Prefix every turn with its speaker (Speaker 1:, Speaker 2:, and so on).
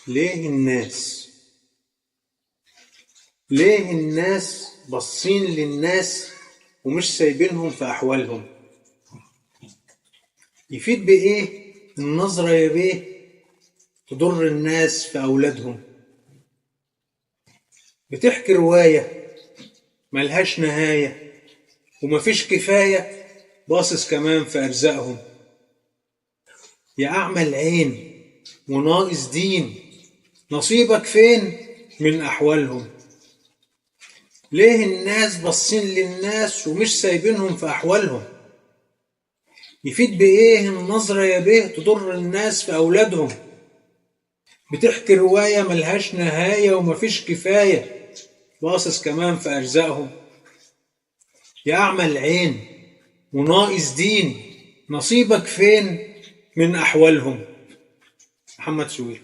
Speaker 1: ليه الناس باصين للناس ومش سايبينهم في أحوالهم؟ يفيد بإيه النظرة يا بيه تضر الناس في أولادهم؟ بتحكي رواية ملهاش نهاية ومفيش كفاية، باصص كمان في أرزاقهم. يا أعمى العين وناقص دين، نصيبك فين من أحوالهم؟ ليه الناس باصين للناس ومش سايبينهم في أحوالهم؟ يفيد بإيه النظرة يا بيه تضر الناس في أولادهم؟ بتحكي رواية ملهاش نهاية ومفيش كفاية، باصص كمان في أرزاقهم. يا أعمى العين وناقص دين، نصيبك فين من أحوالهم؟ محمد شوقي.